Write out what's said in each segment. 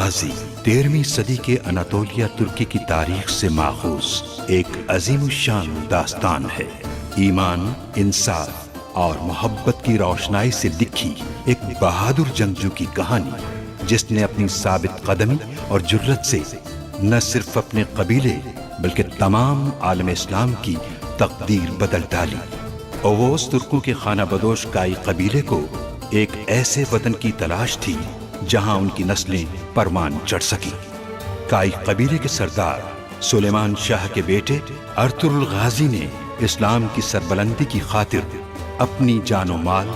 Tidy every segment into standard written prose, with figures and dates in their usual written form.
गाजी 13वीं सदी के अनातोलिया तुर्की की तारीख से माखूज एक अजीमुशान दास्तान है। ईमान, इंसाफ और मोहब्बत की रोशनाई से लिखी एक बहादुर जंगजू की कहानी, जिसने अपनी साबित कदमी और जुर्रत से न सिर्फ अपने कबीले बल्कि तमाम आलम इस्लाम की तकदीर बदल डाली। ओवोस तुर्कों के खाना बदोश काई कबीले को एक ऐसे वतन की तलाश थी जहां उनकी नस्लें परवान चढ़ सकी। काई कबीले के सरदार सुलेमान शाह के बेटे अर्तुगरुल गाजी ने इस्लाम की सरबलंदी की खातिर अपनी जानो माल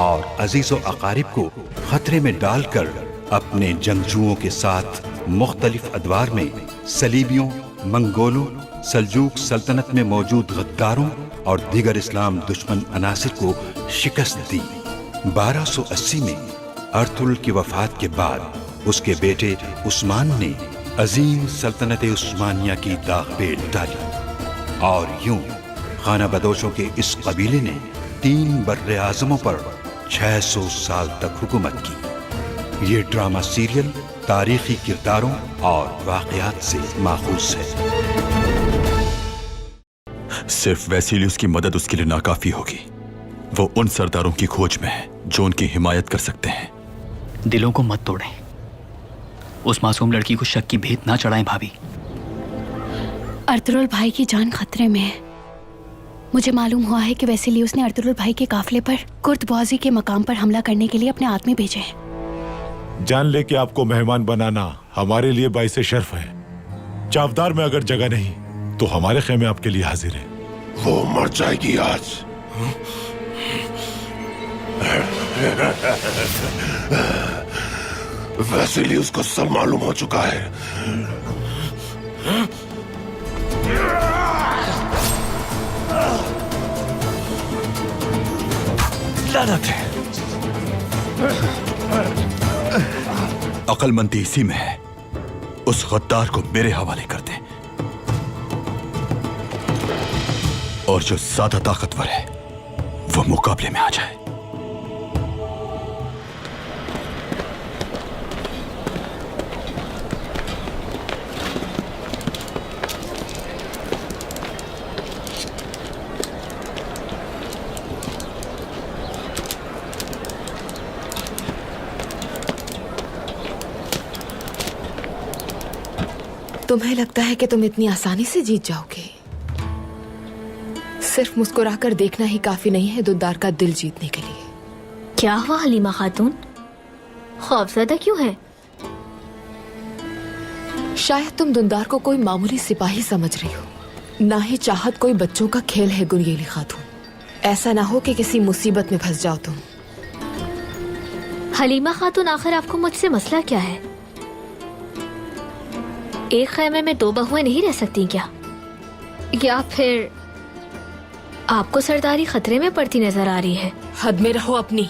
और अजीजो अकारिब को खतरे में डालकर अपने जंगजुओं के साथ मुख्तलिफ अदवार में सलीबियों, मंगोलों, सल्जूक सल्तनत में मौजूद गद्दारों और दीगर इस्लाम दुश्मन अनासिर को शिकस्त दी। 1280 में अर्तुगरुल की वफात के बाद उसके बेटे उस्मान ने अजीम सल्तनत उस्मानिया की दागपेट डाली और यूं खाना बदोशों के इस कबीले ने 3 बर्रे आज़मों पर 600 साल तक हुकूमत की। ये ड्रामा सीरियल तारीखी किरदारों और वाक़यात से माखूज है। सिर्फ वैसिलियस की मदद उसके लिए नाकाफी होगी। वो उन सरदारों की खोज में है जो उनकी हिमायत कर सकते हैं। दिलों को मत तोड़ें। उस मासूम लड़की को शक की भेंट ना चढ़ाएं भाभी। अर्तुगरुल भाई की जान खतरे में है। मुझे मालूम हुआ है कि वैसिलियस ने अर्तुगरुल भाई के काफिले पर कुर्तबाजी के मकाम पर हमला करने के लिए अपने आदमी भेजे हैं। जान ले कि आपको मेहमान बनाना हमारे लिए बाइसे शर्फ है। चावदार में अगर जगह नहीं तो हमारे खेमे आपके लिए हाजिर है। वो मर जाएगी आज। वैसिलियस को सब मालूम हो चुका है। लानत है। अक्लमंदी इसी में है। उस गद्दार को मेरे हवाले कर दें और जो ज्यादा ताकतवर है वो मुकाबले में आ जाए। तुम्हें लगता है कि तुम इतनी आसानी से जीत जाओगे? सिर्फ मुस्कुराकर देखना ही काफी नहीं है दुंदार का दिल जीतने के लिए। क्या हुआ हलीमा खातून, खौफज़दा क्यों है? शायद तुम दुंदार को कोई मामूली सिपाही समझ रही हो। ना ही चाहत कोई बच्चों का खेल है गुनगेली खातून। ऐसा ना हो कि किसी मुसीबत में फंस जाओ तुम। हलीमा खातून, आखिर आपको मुझसे मसला क्या है? एक खैमे में 2 बहुएं नहीं रह सकती क्या? या फिर आपको सरदारी खतरे में पड़ती नजर आ रही है? हद में रहो अपनी।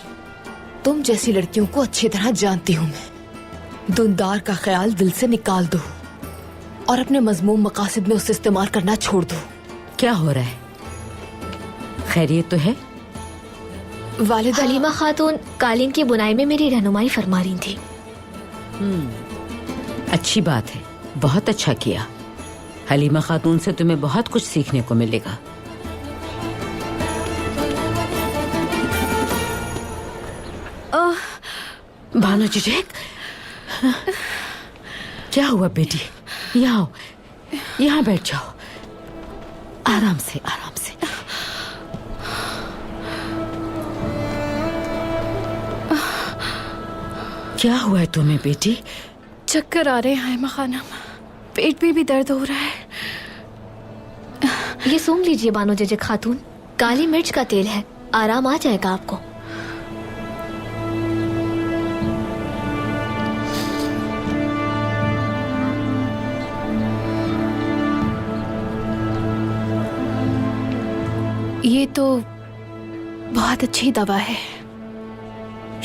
तुम जैसी लड़कियों को अच्छी तरह जानती हूँ मैं। दुंदार का ख्याल दिल से निकाल दो और अपने मजमूम मकासद में उसे इस्तेमाल करना छोड़ दो। क्या हो रहा है? खैरियत तो है? वालिदा, हलीमा खातून कालीन की बुनाई में मेरी रहनुमाई फरमा रही थी। अच्छी बात है, बहुत अच्छा किया। हलीमा खातून से तुम्हें बहुत कुछ सीखने को मिलेगा। भानु जिजेक, क्या हुआ बेटी? यहाँ आओ, यहाँ बैठ जाओ। आराम से, आराम से। क्या हुआ है तुम्हें बेटी? चक्कर आ रहे हैं मखाना, पेट में भी दर्द हो रहा है। ये सूंघ लीजिए बानो जिजेक खातून, काली मिर्च का तेल है, आराम आ जाएगा आपको। ये तो बहुत अच्छी दवा है।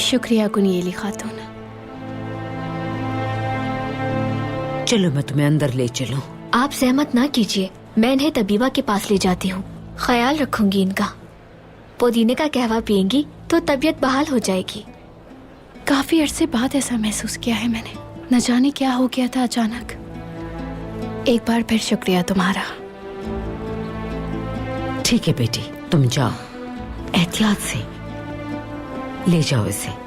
शुक्रिया गुनगेली खातून। चलो मैं तुम्हें अंदर ले चलूं। आप सहमत ना कीजिए, मैं इन्हें तबीबा के पास ले जाती हूँ। ख्याल रखूंगी इनका। पुदीने का कहवा पियेंगी तो तबीयत बहाल हो जाएगी। काफी अरसे बाद ऐसा महसूस किया है मैंने। न जाने क्या हो गया था अचानक। एक बार फिर शुक्रिया तुम्हारा। ठीक है बेटी, तुम जाओ, एहतियात से ले जाओ इसे।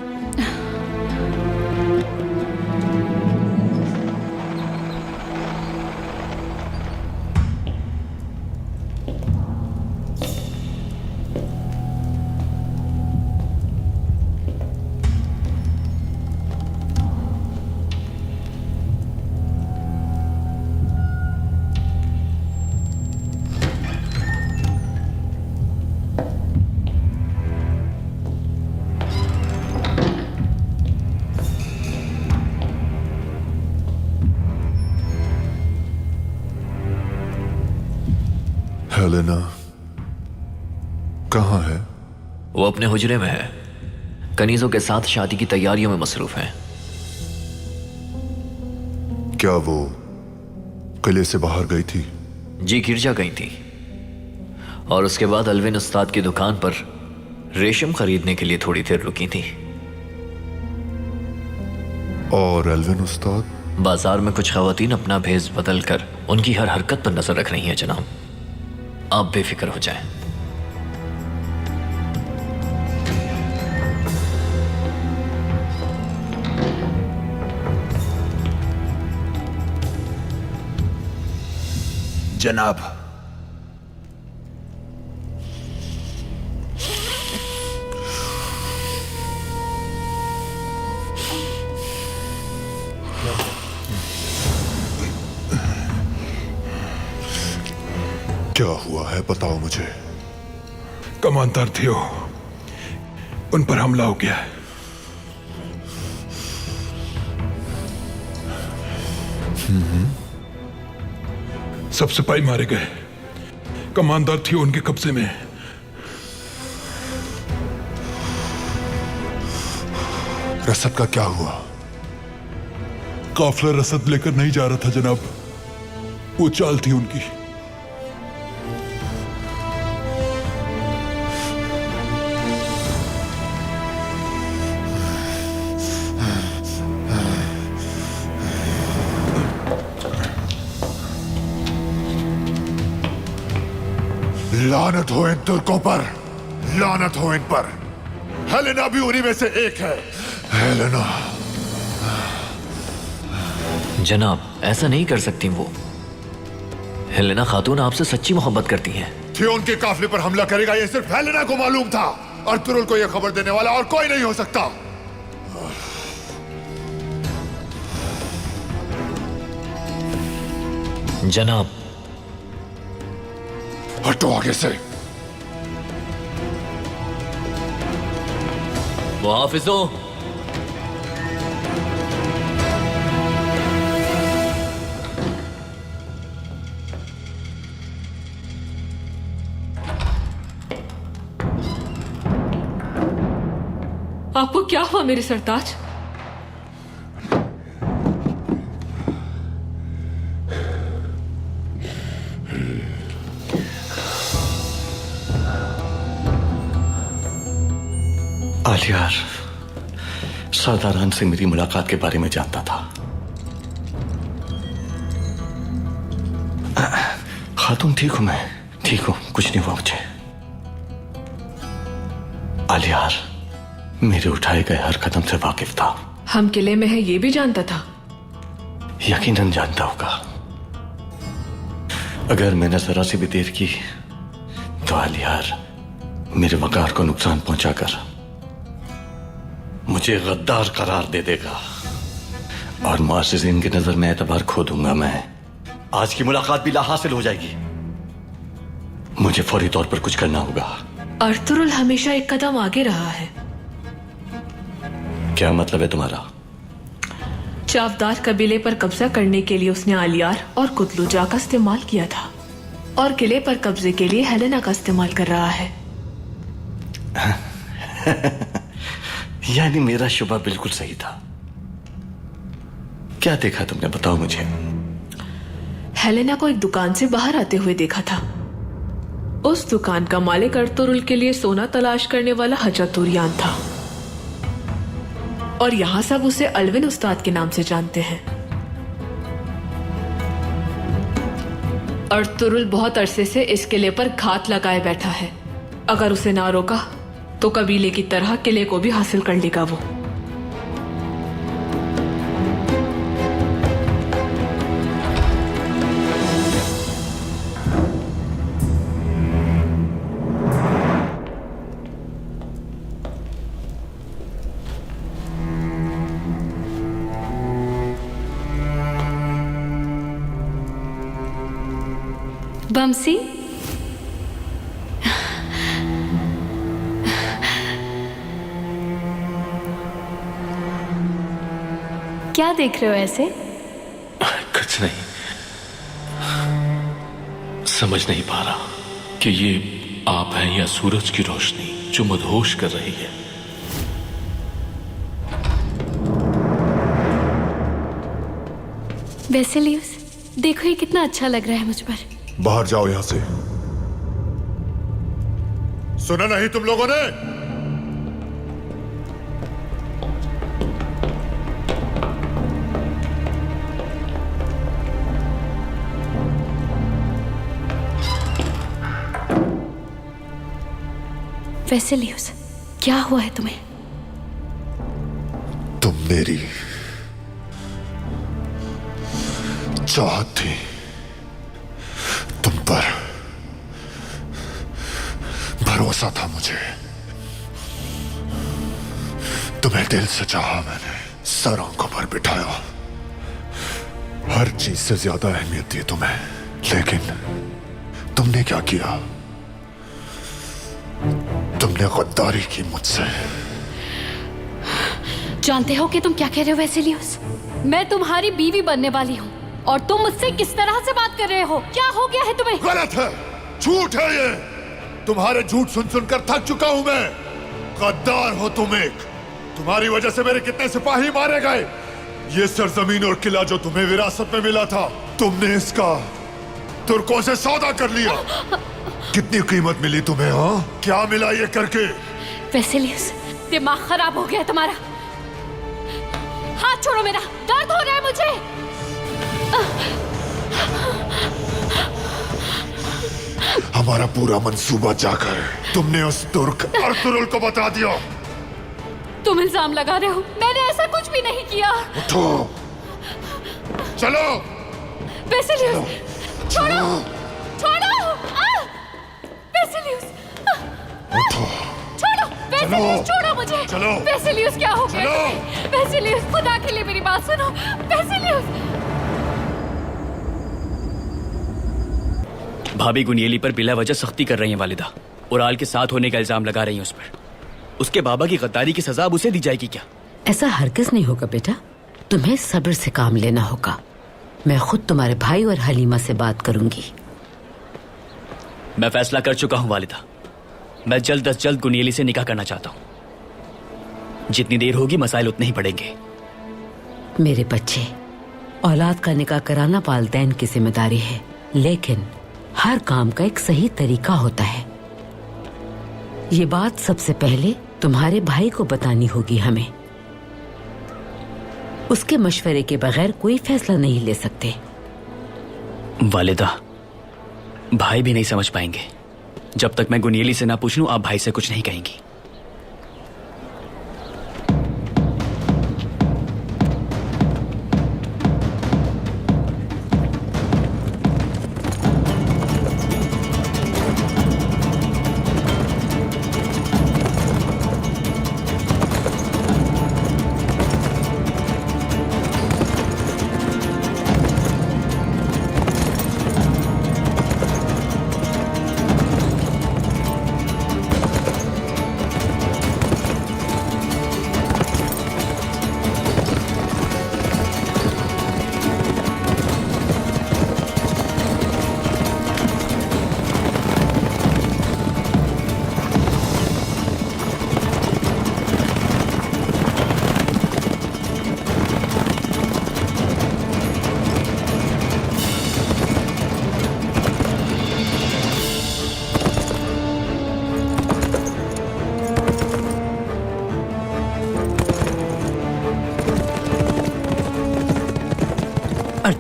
हेलेना कहाँ है? वो अपने हुजरे में है। कनीजों के साथ शादी की तैयारियों में मसरूफ है। क्या वो किले से बाहर गई थी? जी, गिरजा गई थी और उसके बाद अलविन उस्ताद की दुकान पर रेशम खरीदने के लिए थोड़ी देर रुकी थी। और अलविन उस्ताद? बाजार में कुछ खवातीन अपना भेष बदल कर उनकी हर हरकत पर नजर रख रही हैं जनाब। आप बेफिक्र हो जाएं। जनाब, क्या हुआ है बताओ मुझे। कमांडर थियो, उन पर हमला हो गया है। सब सिपाही मारे गए। कमांडर थियो उनके कब्जे में है। रसद का क्या हुआ? काफिला रसद लेकर नहीं जा रहा था जनाब, वो चाल थी उनकी। लानत हो इन तुर्कों पर, लानत हो इन पर। हेलेना भी उन्हीं में से एक है। हेलेना। जनाब, ऐसा नहीं कर सकती वो। हेलेना खातून आपसे सच्ची मोहब्बत करती हैं। थियो उनके काफिले पर हमला करेगा ये सिर्फ हेलेना को मालूम था। अर्तुरुल को यह खबर देने वाला और कोई नहीं हो सकता। जनाब, हटो आगे से। मुहाफिजो, आपको क्या हुआ मेरे सरताज? आलियार सरदारान से मेरी मुलाकात के बारे में जानता था। खातून ठीक हूं, मैं ठीक हूं, कुछ नहीं हुआ मुझे। आलियार मेरे उठाए गए हर कदम से वाकिफ था। हम किले में है ये भी जानता था? यकीनन जानता होगा। अगर मैंने जरा सी भी देर की तो आलियार मेरे वकार को नुकसान पहुंचाकर मुझे गद्दार करार दे देगा और मुआसिसीन की नजर में एतबार खो दूंगा मैं। आज की मुलाकात भी लाहासिल हो जाएगी। मुझे फौरी तौर पर कुछ करना होगा। अर्तुरुल हमेशा एक कदम आगे रहा है। क्या मतलब है तुम्हारा? चावदार कबीले पर कब्जा करने के लिए उसने आलियार और कुतलुजा का इस्तेमाल किया था और किले पर कब्जे के लिए हेलेना का इस्तेमाल कर रहा है। यानी मेरा शुबा बिल्कुल सही था। क्या देखा तुमने, बताओ मुझे। हेलेना को एक दुकान से बाहर आते हुए देखा था। उस दुकान का मालिक अर्तुरुल के लिए सोना तलाश करने वाला हजरतुरियान था और यहाँ सब उसे अलविन उस्ताद के नाम से जानते हैं। अर्तुरुल बहुत अरसे से इस किले पर घात लगाए बैठा है। अगर उसे ना रोका तो कबीले की तरह किले को भी हासिल कर लेगा वो। बमसी, क्या देख रहे हो ऐसे? कुछ नहीं, समझ नहीं पा रहा कि ये आप हैं या सूरज की रोशनी जो मदहोश कर रही है। वेसेलियस, देखो ये कितना अच्छा लग रहा है मुझ पर। बाहर जाओ यहां से। सुना नहीं तुम लोगों ने? वेसेलियस, क्या हुआ है तुम्हें? तुम मेरी चाहत थी, तुम पर भरोसा था मुझे, तुम्हें दिल से चाहा मैंने, सर आंखों पर बिठाया, हर चीज से ज्यादा अहमियत दी तुम्हें, लेकिन तुमने क्या किया? तुमने गद्दारी की मुझसे। जानते हो कि तुम क्या कह रहे हो वेसेलियस? मैं तुम्हारी बीवी बनने वाली हूँ और तुम मुझसे किस तरह से बात कर रहे हो? क्या हो गया है तुम्हें? गलत है, झूठ है ये। तुम्हारे झूठ सुन सुनकर थक चुका हूं मैं। गद्दार हो तुम एक। तुम्हारी वजह से मेरे कितने सिपाही मारे गए। ये सरजमीन और किला जो तुम्हें विरासत में मिला था, तुमने इसका तुर्कों से सौदा कर लिया। कितनी कीमत मिली तुम्हें? हाँ, क्या मिला ये करके? वेसेलियस, दिमाग खराब हो गया तुम्हारा। हाथ छोड़ो मेरा, दर्द हो रहा है मुझे। हमारा पूरा मंसूबा जाकर तुमने उस तुर्क अर्तुरुल को बता दिया। तुम इल्जाम लगा रहे हो, मैंने ऐसा कुछ भी नहीं किया। उठो, चलो। वेसेलियस, छोड़ो, छोड़ो। वेसेलियस, उठो, छोड़ो। वेसेलियस, छोड़ो मुझे। चलो। वेसेलियस, क्या हो गया? वेसेलियस, खुदा के लिए मेरी बात सुनो। वेसेलियस। भाभी गुनियली पर बिला वजह सख्ती कर रही हैं वालिदा, और आल के साथ होने का इल्जाम लगा रही हैं उस पर। उसके बाबा की गद्दारी की सजा अब उसे दी जाएगी क्या? ऐसा हरगिज नहीं होगा बेटा, तुम्हें सब्र से काम लेना होगा। मैं खुद तुम्हारे भाई और हलीमा से बात करूंगी। मैं फैसला कर चुका हूं वालिदा, मैं जल्द अज जल्द गुनियली से निकाह करना चाहता हूं। जितनी देर होगी मसाइल उतने ही पड़ेंगे। मेरे बच्चे, औलाद का निकाह कराना वालिदैन की जिम्मेदारी है, लेकिन हर काम का एक सही तरीका होता है। ये बात सबसे पहले तुम्हारे भाई को बतानी होगी हमें। उसके मशवरे के बगैर कोई फैसला नहीं ले सकते। वालिदा, भाई भी नहीं समझ पाएंगे। जब तक मैं गुनियली से ना पूछ लूं, आप भाई से कुछ नहीं कहेंगी।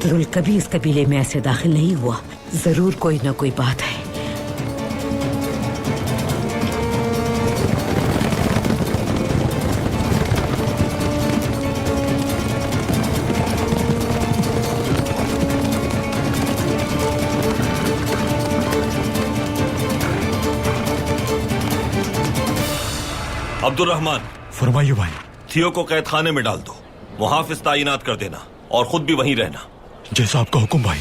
अर्तुरुल कभी इस कबीले में ऐसे दाखिल नहीं हुआ। जरूर कोई ना कोई बात है। अब्दुल रहमान, फरमाइए भाई। थियो को कैद खाने में डाल दो, मुहाफिज तायिनात कर देना और खुद भी वहीं रहना। जैसा आपका हुक्म भाई।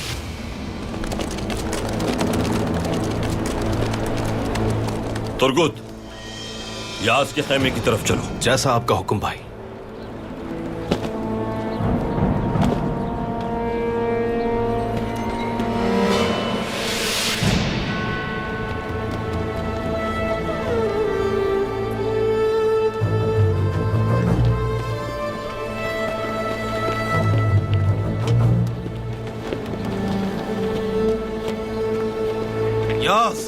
तुर्गुत, याज के खैमे की तरफ चलो। जैसा आपका हुक्म भाई। यास,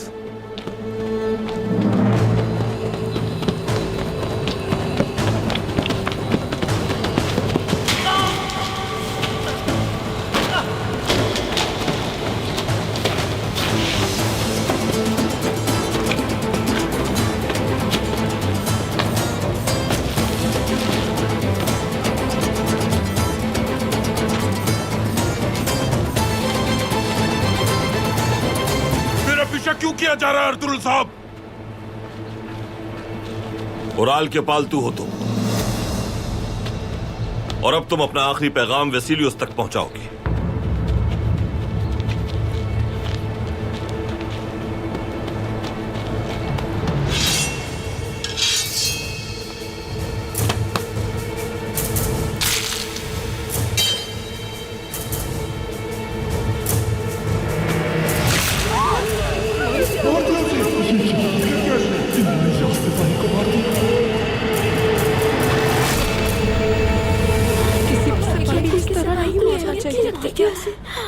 क्यों किया जा रहा है अर्तुरुल साहब? उराल के पालतू हो तुम, और अब तुम अपना आखिरी पैगाम वेसिलियस तक पहुंचाओगे।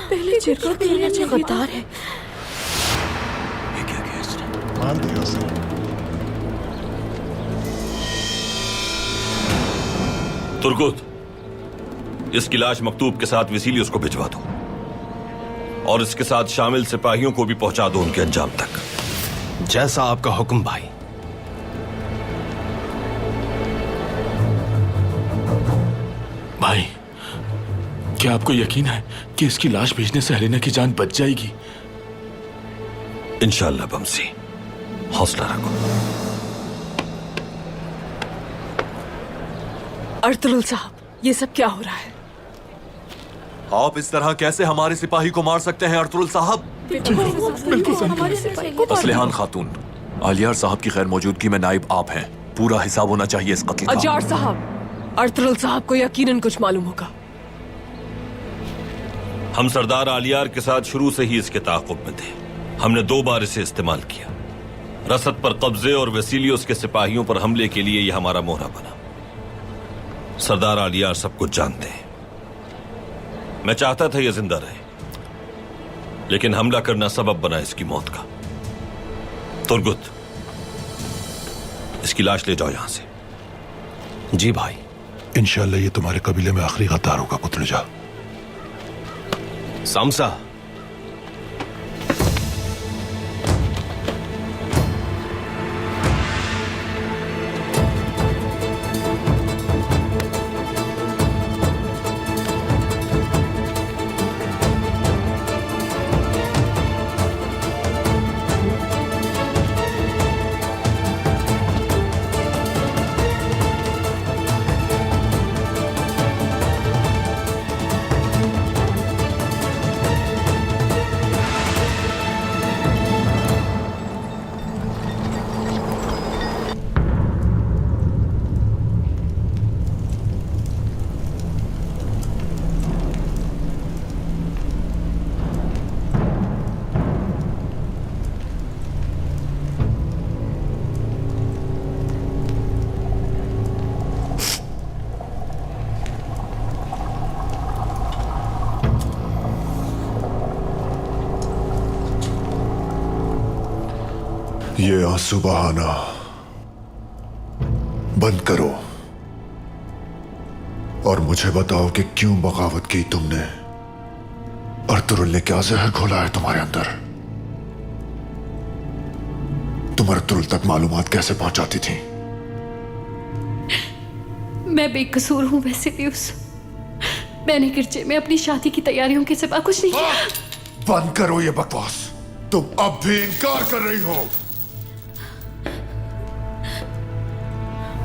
पहले चिरका खेलना चाहिए। गद्दार है। ये क्या किया इसने? मान दिया उसे। तुर्गुत, इसकी लाश मकतूब के साथ वेसिलियस को भिजवा दो और इसके साथ शामिल सिपाहियों को भी पहुंचा दो उनके अंजाम तक। जैसा आपका हुक्म भाई। भाई, क्या आपको यकीन है कि इसकी लाश भेजने से हेलेना की जान बच जाएगी? इंशाअल्लाह बमसी, हौसला रखो। अर्तुरुल साहब, ये सब क्या हो रहा है? आप इस तरह कैसे हमारे सिपाही को मार सकते हैं अर्तुरुल साहब? असलिहान खातून, आलियार साहब की खैर मौजूदगी में नाइब आप हैं। पूरा हिसाब होना चाहिए इस कत्ल का। अजार साहब, अर्तुरुल साहब को यकीनन कुछ मालूम होगा। हम सरदार आलियार के साथ शुरू से ही इसके ताक़ुब में थे। हमने 2 बार इसे इस्तेमाल किया। रसद पर कब्जे और वेसिलियस के सिपाहियों पर हमले के लिए यह हमारा मोहरा बना। सरदार आलियार सब कुछ जानते हैं। मैं चाहता था यह जिंदा रहे, लेकिन हमला करना सबब बना इसकी मौत का। तुर्गुत, इसकी लाश ले जाओ यहां से। जी भाई। इंशाल्लाह ये तुम्हारे कबीले में आखिरी गद्दार होगा कुतलजा। सामसा, ये आंसू बहाना बंद करो और मुझे बताओ कि क्यों बगावत की तुमने। अर्तुरुल ने क्या जहर घोला है तुम्हारे अंदर? तुम अर्तुरुल तक मालूमात कैसे पहुंचाती थी? मैं बेकसूर हूं वेसिलियस। मैंने गिरजे में अपनी शादी की तैयारियों के सिवा कुछ नहीं किया। बंद करो ये बकवास। तुम अब भी इनकार कर रही हो।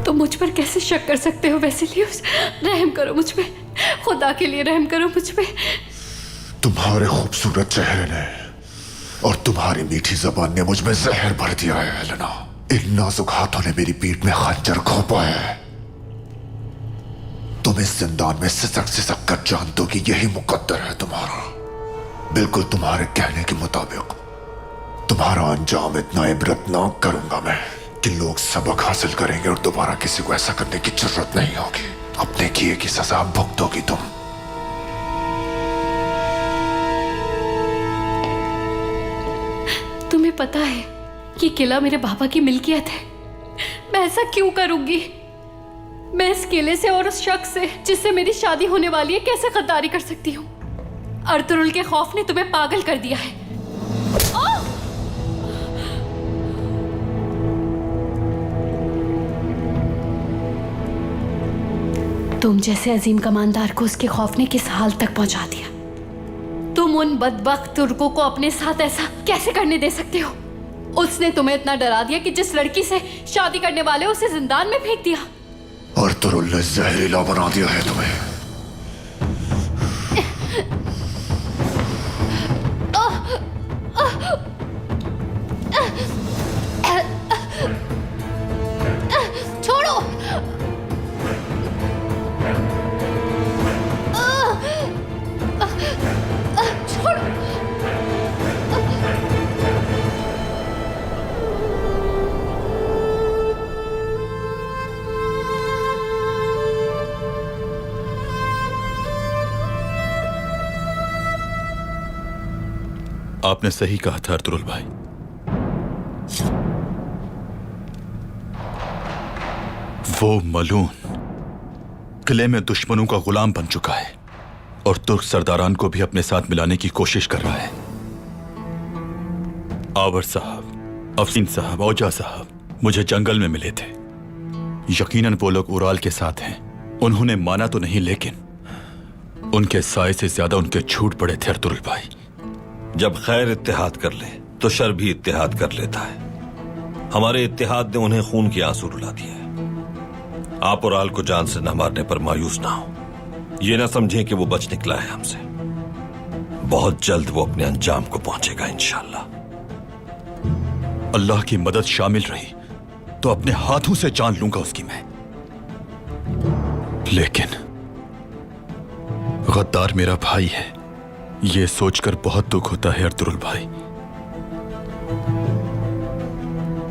तुम मुझ पर कैसे शक कर सकते हो वेसिलियस? रहम करो मुझ पे, खुदा के लिए रहम करो मुझ पे। तुम्हारे खूबसूरत चेहरे ने और तुम्हारी मीठी जबान ने मुझ में जहर भर दिया है हेलेना। इन नाजुक हाथों ने मेरी पीठ में खंजर घोंपा है। तुम इस जिंदान में सिसक सिसक कर जानते हो कि यही मुकद्दर है तुम्हारा। बिल्कुल तुम्हारे कहने के मुताबिक तुम्हारा अंजाम इतना इबरतनाक करूंगा मैं कि लोग सबक हासिल करेंगे और दोबारा किसी को ऐसा करने की जरूरत नहीं होगी। अपने किए की सजा भुगतोगी तुम। तुम्हें पता है कि किला मेरे बाबा की मिल्कियत है। मैं ऐसा क्यों करूंगी? मैं इस किले से और उस शख्स से जिससे मेरी शादी होने वाली है कैसे गद्दारी कर सकती हूँ? अर्तुरुल के खौफ ने तुम्हें पागल कर दिया है। तुम जैसे अजीम कमांडर को उसके खौफ ने किस हाल तक पहुंचा दिया? तुम उन बदबख्त तुर्कों को अपने साथ ऐसा कैसे करने दे सकते हो? उसने तुम्हें इतना डरा दिया कि जिस लड़की से शादी करने वाले उसे जिंदान में फेंक दिया। अर्तुरुल ने जहरीला बना दिया है तुम्हें। छोड़ो। छोड़ो। आपने सही कहा था अर्तुरुल भाई। वो मलून किले में दुश्मनों का गुलाम बन चुका है और तुर्क सरदारान को भी अपने साथ मिलाने की कोशिश कर रहा है। आवर साहब, अफसीन साहब, औजा साहब मुझे जंगल में मिले थे। यकीनन वो लोग उराल के साथ हैं। उन्होंने माना तो नहीं, लेकिन उनके साए से ज्यादा उनके झूठ पड़े थे अर्तुरुल भाई। जब खैर इत्तेहाद कर ले तो शर भी इत्तेहाद कर लेता है। हमारे इत्तेहाद ने उन्हें खून के आंसू रुला दिया है। आप उराल को जान से न मारने पर मायूस ना हो। ये ना समझें कि वो बच निकला है हमसे। बहुत जल्द वो अपने अंजाम को पहुंचेगा इंशाअल्लाह। अल्लाह की मदद शामिल रही तो अपने हाथों से जान लूंगा उसकी मैं। लेकिन गद्दार मेरा भाई है, यह सोचकर बहुत दुख होता है अर्तुरुल भाई।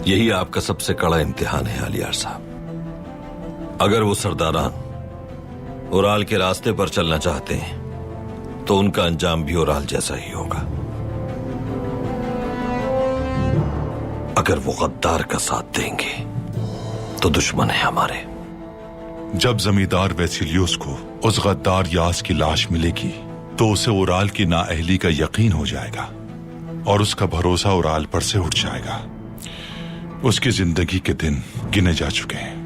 यही आपका सबसे कड़ा इम्तिहान है आलियार साहब। अगर वो सरदारान उराल के रास्ते पर चलना चाहते हैं तो उनका अंजाम भी उराल जैसा ही होगा। अगर वो गद्दार का साथ देंगे तो दुश्मन है हमारे। जब जमींदार वेसिलियस को उस गद्दार यास की लाश मिलेगी तो उसे उराल की नाअहली का यकीन हो जाएगा और उसका भरोसा उराल पर से उठ जाएगा। उसकी जिंदगी के दिन गिने जा चुके हैं।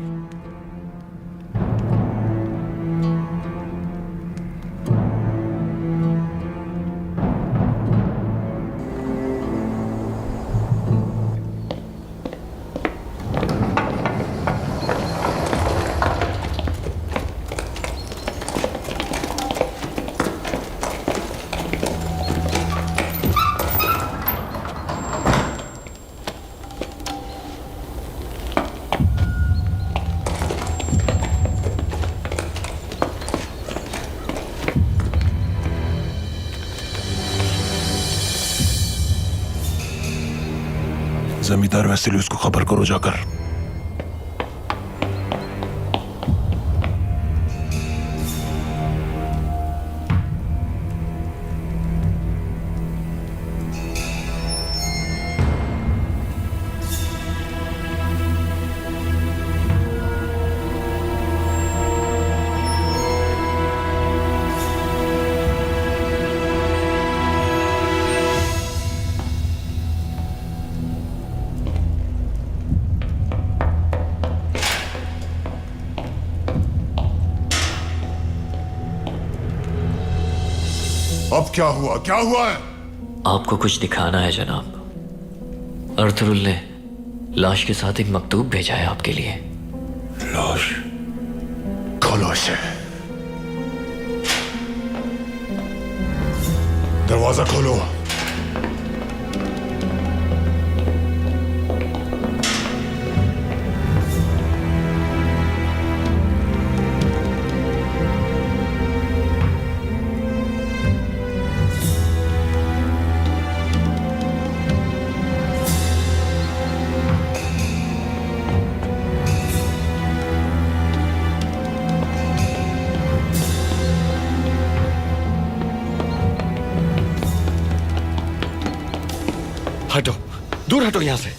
जमींदार वेसिलियस को खबर करो जाकर। अब क्या हुआ, क्या हुआ है? आपको कुछ दिखाना है जनाब। अर्थुरुल ने लाश के साथ एक मकतूब भेजा है आपके लिए। लाश? खोलो इसे। दरवाजा खोलो। हटो, दूर हटो यहां से।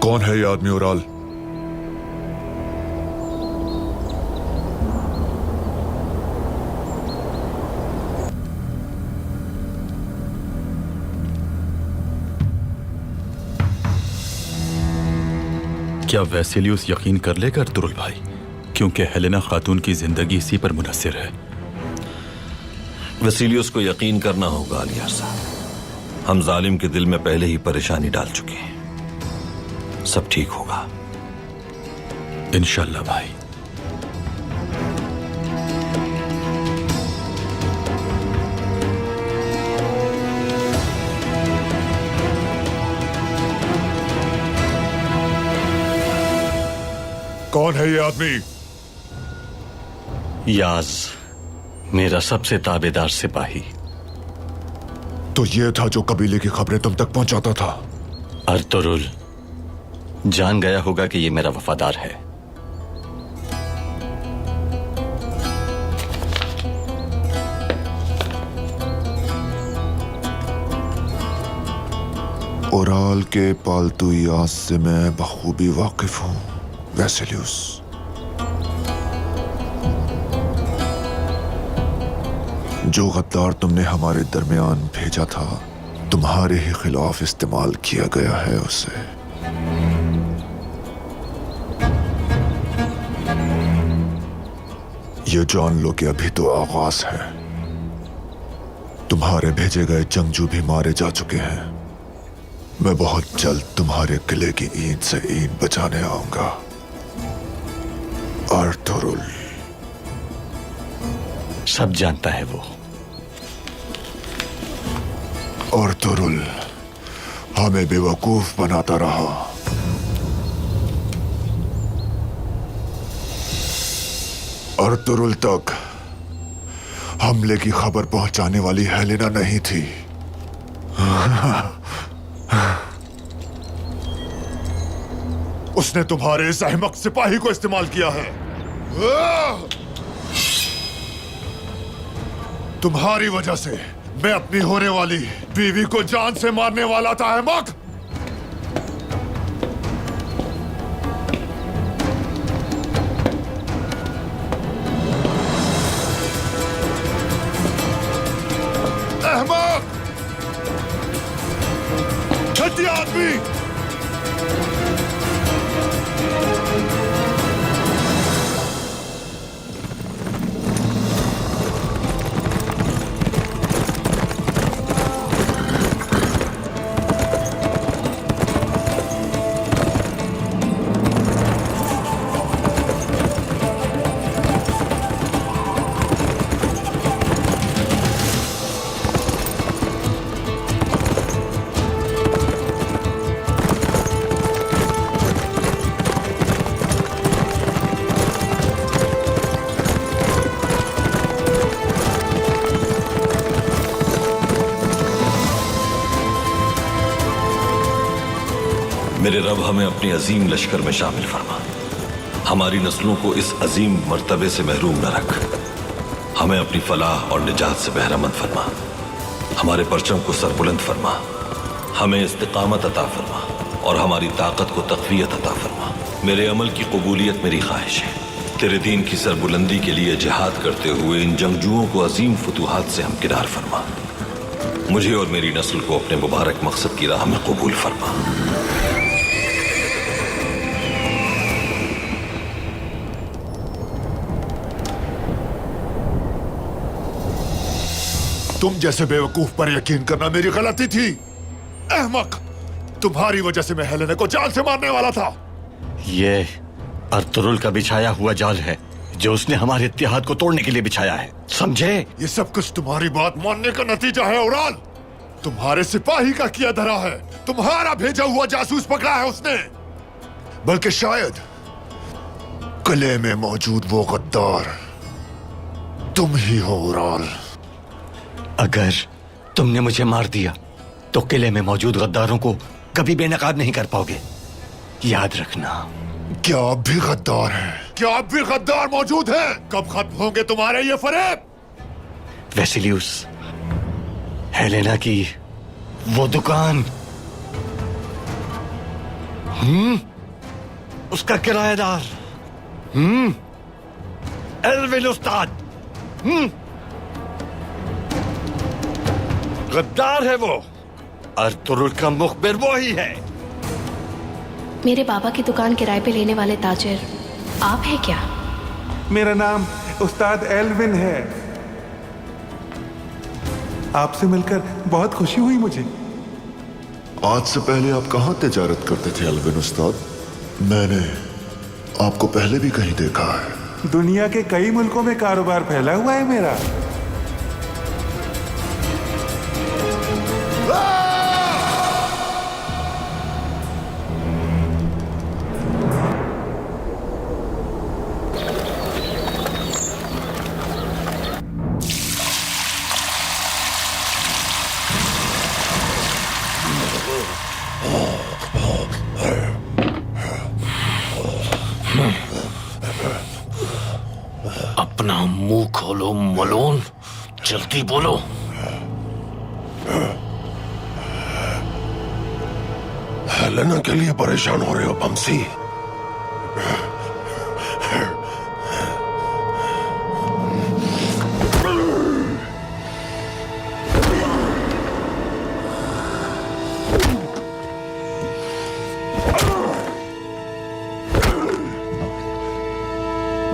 कौन है ये आदमी ओराल? क्या वैसिलियस यकीन कर लेगा अर्थुरुल भाई? क्योंकि हेलेना खातून की जिंदगी इसी पर मुनहसिर है। वसीलियस को यकीन करना होगा अलियार साहब। हम जालिम के दिल में पहले ही परेशानी डाल चुके हैं। सब ठीक होगा इंशाल्लाह भाई। कौन है ये आदमी? याज, मेरा सबसे ताबेदार सिपाही। तो ये था जो कबीले की खबरें तुम तक पहुंचाता था? अर्थुरुल जान गया होगा कि ये मेरा वफादार है। ओराल के पालतू यास से मैं बखूबी वाकिफ हूं वैसिलियस। जो गद्दार तुमने हमारे दरमियान भेजा था, तुम्हारे ही खिलाफ इस्तेमाल किया गया है उसे। ये जान लो कि अभी तो आगाज है। तुम्हारे भेजे गए जंगजू भी मारे जा चुके हैं। मैं बहुत जल्द तुम्हारे किले की ईंट से ईंट बचाने आऊंगा। अर्थुरुल सब जानता है वो। अर्थुरुल हमें बेवकूफ बनाता रहा। अर्थुरुल तक हमले की खबर पहुंचाने वाली हेलेना नहीं थी। उसने तुम्हारे इस अहमक सिपाही को इस्तेमाल किया है। तुम्हारी वजह से मैं अपनी होने वाली बीवी को जान से मारने वाला था अहमक। अहमक, छठी आदमी। मेरे रब हमें अपनी अजीम लश्कर में शामिल फरमा। हमारी नस्लों को इस अजीम मर्तबे से महरूम न रख। हमें अपनी फलाह और निजात से बहरामंद फरमा। हमारे परचम को सरबुलंद फरमा हमें इस्तिकामत अता फरमा और हमारी ताकत को तक़वियत अता फरमा। मेरे अमल की कबूलियत मेरी ख्वाहिश है। तेरे दीन की सरबुलंदी के लिए जिहाद करते हुए इन जंगजुओं को अजीम फतूहात से हमकिनार फरमा। मुझे और मेरी नस्ल को अपने मुबारक मकसद की राह में कबूल फरमा। तुम जैसे बेवकूफ पर यकीन करना मेरी गलती थी। अहमक, तुम्हारी वजह से मैं हेलेना को जाल से मारने वाला था। ये अर्तुरुल का बिछाया हुआ जाल है जो उसने हमारे इत्तेहाद को तोड़ने के लिए बिछाया है, समझे? ये सब कुछ तुम्हारी बात मानने का नतीजा है उराल। तुम्हारे सिपाही का किया धरा है, तुम्हारा भेजा हुआ जासूस पकड़ा है उसने। बल्कि शायद किले में मौजूद वो गद्दार तुम ही हो उराल। अगर तुमने मुझे मार दिया तो किले में मौजूद गद्दारों को कभी बेनकाब नहीं कर पाओगे, याद रखना। क्या अब भी गद्दार है? क्या अब भी गद्दार मौजूद है? कब खत्म होंगे तुम्हारे ये फरेब? वेसिलियस, हेलेना की वो दुकान, उसका किराएदार, एल्विन उस्ताद, गद्दार है वो। अर्तुरुल का मुखबिर वो ही है। मेरे बाबा की दुकान किराए पे लेने वाले ताजिर आप हैं क्या? मेरा नाम उस्ताद एल्विन है। आपसे मिलकर बहुत खुशी हुई मुझे। आज से पहले आप कहाँ तिजारत करते थे एल्विन उस्ताद? मैंने आपको पहले भी कहीं देखा है। दुनिया के कई मुल्कों में कारोबार फैला हुआ है मेरा। अपना मुंह खोलो मलोन, जल्दी बोलो। हेलेना के लिए परेशान हो रहे हो बमसी?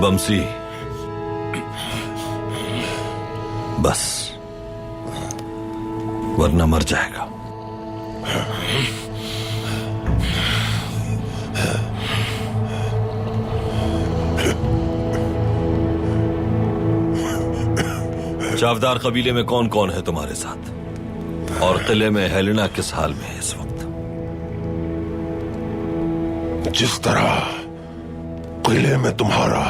बमसी, बस, वरना मर जाएगा। चावदार कबीले में कौन कौन है तुम्हारे साथ? और किले में हेलेना किस हाल में है इस वक्त? जिस तरह किले में तुम्हारा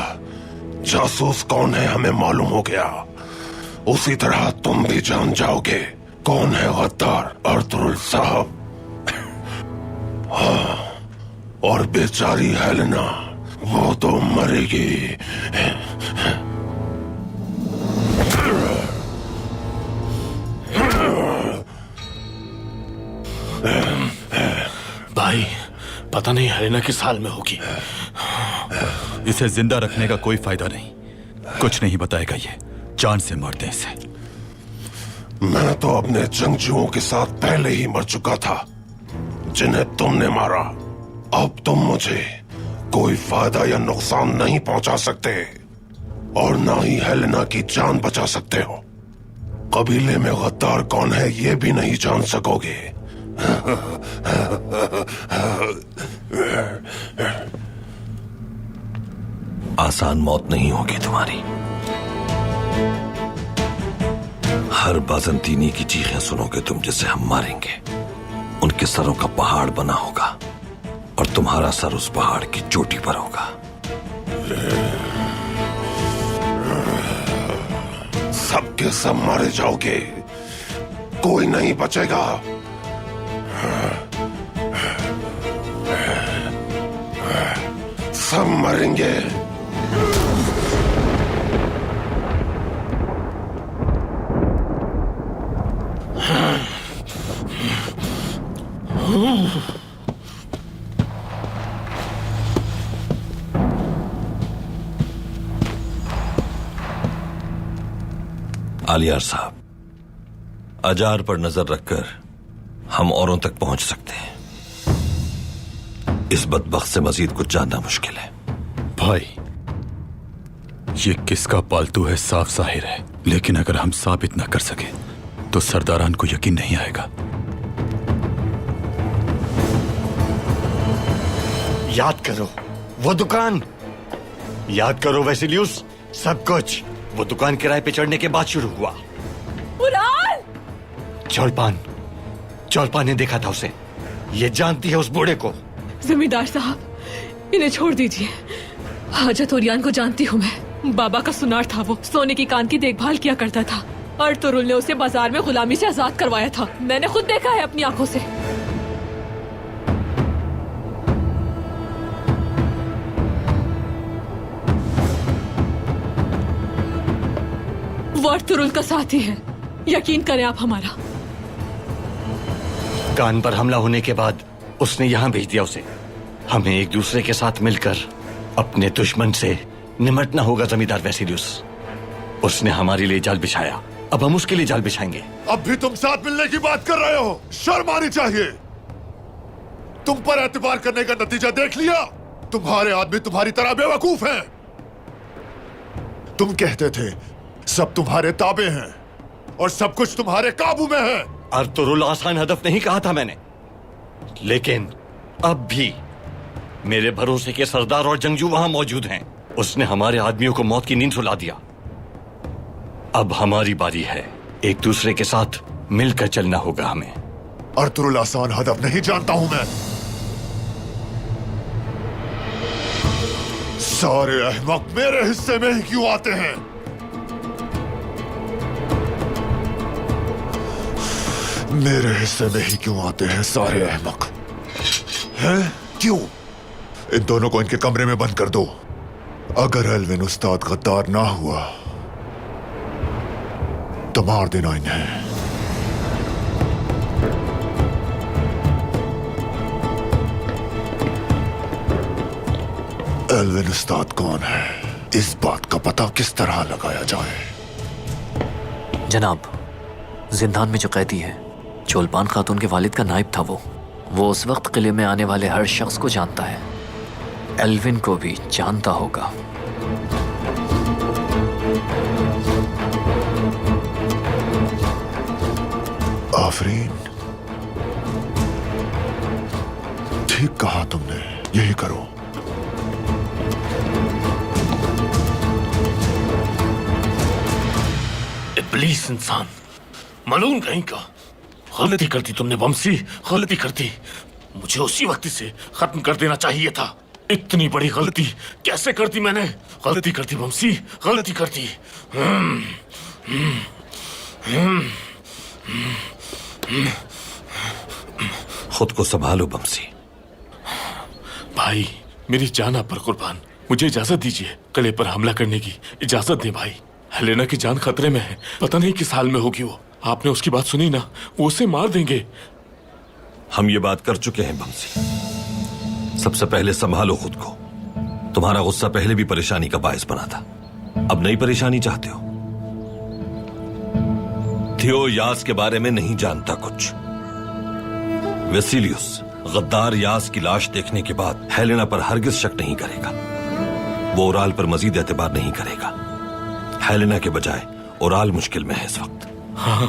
जासूस कौन है हमें मालूम हो गया, उसी तरह तुम भी जान जाओगे कौन है गद्दार अर्तुरुल साहब। हाँ, और बेचारी हेलेना वो तो मरेगी। भाई, पता नहीं हेलेना किस हाल में होगी। इसे जिंदा रखने का कोई फायदा नहीं, कुछ नहीं बताएगा ये, जान से मार दे इसे। मैं तो अपने जंगजुओं के साथ पहले ही मर चुका था जिन्हें तुमने मारा। अब तुम मुझे कोई फायदा या नुकसान नहीं पहुंचा सकते और ना ही हेलेना की जान बचा सकते हो। कबीले में गद्दार कौन है ये भी नहीं जान सकोगे। आसान मौत नहीं होगी तुम्हारी। हर बाजंतीनी की चीखें सुनोगे तुम जिसे हम मारेंगे। उनके सरों का पहाड़ बना होगा और तुम्हारा सर उस पहाड़ की चोटी पर होगा। सबके सब मारे जाओगे, कोई नहीं बचेगा। सब मरेंगे। आलियार साहब, अजार पर नजर रखकर हम औरों तक पहुंच सकते हैं। इस बदबख्त से मजीद कुछ जानना मुश्किल है। भाई, ये किसका पालतू है साफ जाहिर है, लेकिन अगर हम साबित न कर सके तो सरदारान को यकीन नहीं आएगा। याद करो वो दुकान, याद करो वेसिलियस, सब कुछ वो दुकान किराए पे चढ़ने के बाद शुरू हुआ। उराल! चौलपान ने देखा था उसे। ये जानती है उस बूढ़े को। जमींदार साहब, इन्हें छोड़ दीजिए। हाजत ओरियान को जानती हूँ मैं। बाबा का सुनार था वो, सोने की कान की देखभाल किया करता था। और तुरुल ने उसे बाजार में गुलामी से आजाद करवाया था। मैंने खुद देखा है अपनी आंखों से। वो तुरुल का साथी है, यकीन करें आप हमारा। कान पर हमला होने के बाद उसने यहां भेज दिया उसे। हमें एक दूसरे के साथ मिलकर अपने दुश्मन से निमटना होगा जमींदार वेसिलियस। उसने हमारे लिए जाल बिछाया, अब हम उसके लिए जाल बिछाएंगे। अब भी तुम साथ मिलने की बात कर रहे हो? शर्म आनी चाहिए। तुम पर एतबार करने का नतीजा देख लिया। तुम्हारे आदमी तुम्हारी तरह बेवकूफ हैं। तुम कहते थे सब तुम्हारे ताबे हैं और सब कुछ तुम्हारे काबू में है। अर्तुरुल आसान हदफ नहीं कहा था मैंने, लेकिन अब भी मेरे भरोसे के सरदार और जंगजू वहां मौजूद हैं। उसने हमारे आदमियों को मौत की नींद सुला दिया। अब हमारी बारी है। एक दूसरे के साथ मिलकर चलना होगा हमें। अर्तुरुल आसान हदफ नहीं जानता हूं मैं। सारे अहमक मेरे हिस्से में ही क्यों आते हैं? मेरे हिस्से में ही क्यों आते हैं सारे अहमक? हैं? क्यों? इन दोनों को इनके कमरे में बंद कर दो। अगर एल्विन उस्ताद गद्दार ना हुआ तो मार देना इन्हें। एल्विन उस्ताद कौन है, इस बात का पता किस तरह लगाया जाए? जनाब, जिंदान में जो कैदी है चोलपान खातून के वालिद का नाइब था। वो उस वक्त किले में आने वाले हर शख्स को जानता है। एल्विन को भी जानता होगा। आफरीन, ठीक कहा तुमने, यही करो। इब्लीस इंसान, मलून कहीं का। गलती करती तुमने बमसी, गलती करती। मुझे उसी वक्त से खत्म कर देना चाहिए था। इतनी बड़ी गलती कैसे करती मैंने? गलती करती बमसी, गलती करती। खुद को संभालो बमसी। भाई, मेरी जान आप पर कुर्बान। मुझे इजाजत दीजिए, किले पर हमला करने की इजाजत दे भाई। हेलेना की जान खतरे में है, पता नहीं किस हाल में होगी वो। आपने उसकी बात सुनी ना, वो उसे मार देंगे। हम ये बात कर चुके हैं बमसी। सबसे पहले संभालो खुद को। तुम्हारा गुस्सा पहले भी परेशानी का बायस बना था, अब नई परेशानी चाहते हो। थियो यास के बारे में नहीं जानता कुछ। वेसिलियस गद्दार यास की लाश देखने के बाद हेलेना पर हरगिज शक नहीं करेगा। वो ओराल पर मजीद एतबार नहीं करेगा। हेलेना के बजाय ओराल मुश्किल में है इस वक्त। हाँ,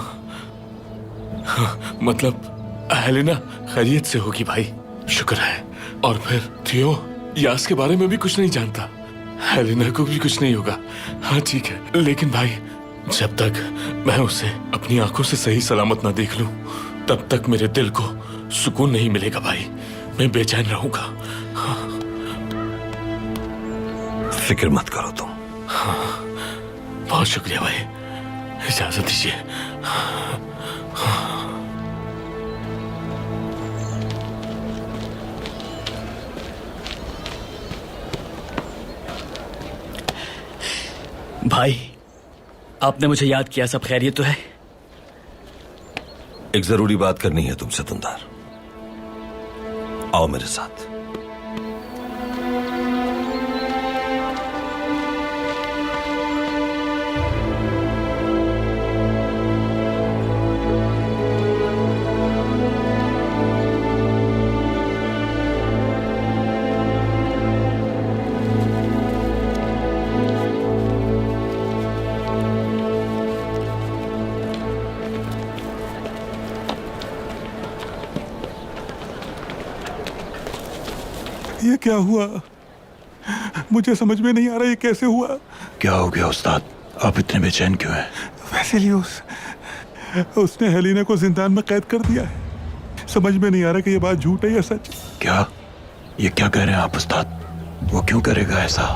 मतलब हेलेना खैरियत से होगी भाई, शुक्र है। और फिर थियो यास के बारे में भी कुछ नहीं जानता। हेलेना को भी कुछ नहीं होगा। हाँ ठीक है, लेकिन भाई जब तक मैं उसे अपनी आंखों से सही सलामत ना देख लूं, तब तक मेरे दिल को सुकून नहीं मिलेगा भाई। मैं बेचैन रहूंगा। हाँ। फिक्र मत करो तुम। हाँ, बहुत शुक्रिया भाई, इजाजत दीजिए। भाई, आपने मुझे याद किया। सब खैरियत तो है? एक जरूरी बात करनी है तुमसे तुंदार। आओ मेरे साथ। ये क्या हुआ? मुझे समझ में नहीं आ रहा ये कैसे हुआ। क्या हो गया उस्ताद, आप इतने बेचैन क्यों हैं? वैसिलियोस, उसने हेलिना को जिंदान में कैद कर दिया है। समझ में नहीं आ रहा कि ये बात झूठ है या सच। क्या? ये क्या कह रहे हैं आप उस्ताद? वो क्यों करेगा ऐसा?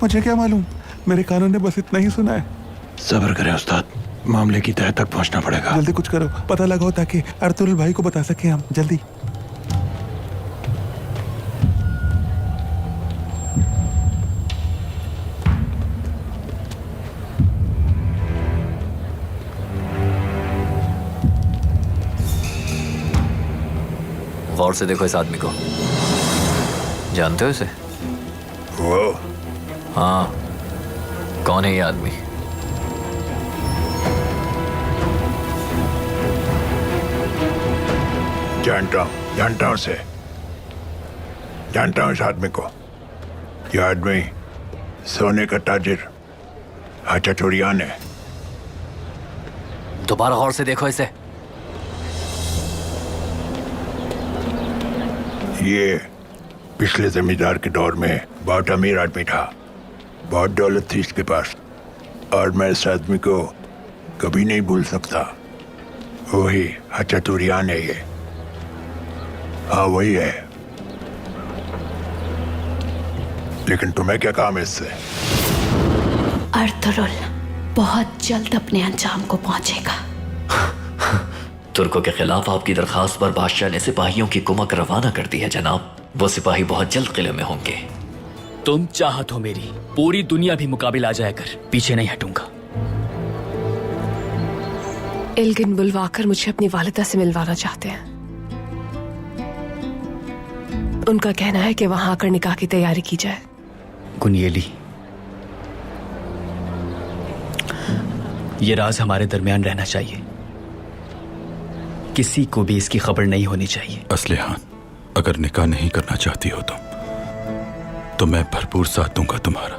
मुझे क्या मालूम, मेरे कानों ने बस इतना ही सुना है। सब्र करें उस्ताद, मामले की तह तक पहुंचना पड़ेगा। जल्दी कुछ करो, पता लगाओ ताकि अर्तुल भाई को बता सके हम। जल्दी। गौर से देखो इस आदमी को, जानते हो इसे? वो? हाँ, कौन है ये आदमी? जानता हूँ उसे, जानता हूँ इस आदमी को। ये आदमी सोने का ताजिर हाजा चोरियान है। दोबारा गौर से देखो इसे। ये पिछले जमींदार के दौर में बहुत अमीर आदमी था, बहुत दौलत थी इसके पास, और मैं इस आदमी को कभी नहीं भूल सकता। वही हचतुरियान है ये। हाँ वही है। लेकिन तुम्हें क्या काम है इससे? अर्तुरुल बहुत जल्द अपने अंजाम को पहुंचेगा। तुर्कों के खिलाफ आपकी दरखास्त पर बादशाह ने सिपाहियों की कुमक रवाना कर दी है जनाब। वो सिपाही बहुत जल्द किले में होंगे। तुम चाहत हो मेरी पूरी दुनिया भी मुकाबिल आ जाया कर, पीछे नहीं हटूंगा। एल्गिन बुलवाकर मुझे अपनी वालिदा से मिलवाना चाहते हैं। उनका कहना है कि वहां आकर निकाह की तैयारी की जाए। गुनियली, ये राज हमारे दरमियान रहना चाहिए, किसी को भी इसकी खबर नहीं होनी चाहिए। असलिहान, अगर निकाह नहीं करना चाहती हो तो मैं भरपूर साथ दूंगा तुम्हारा।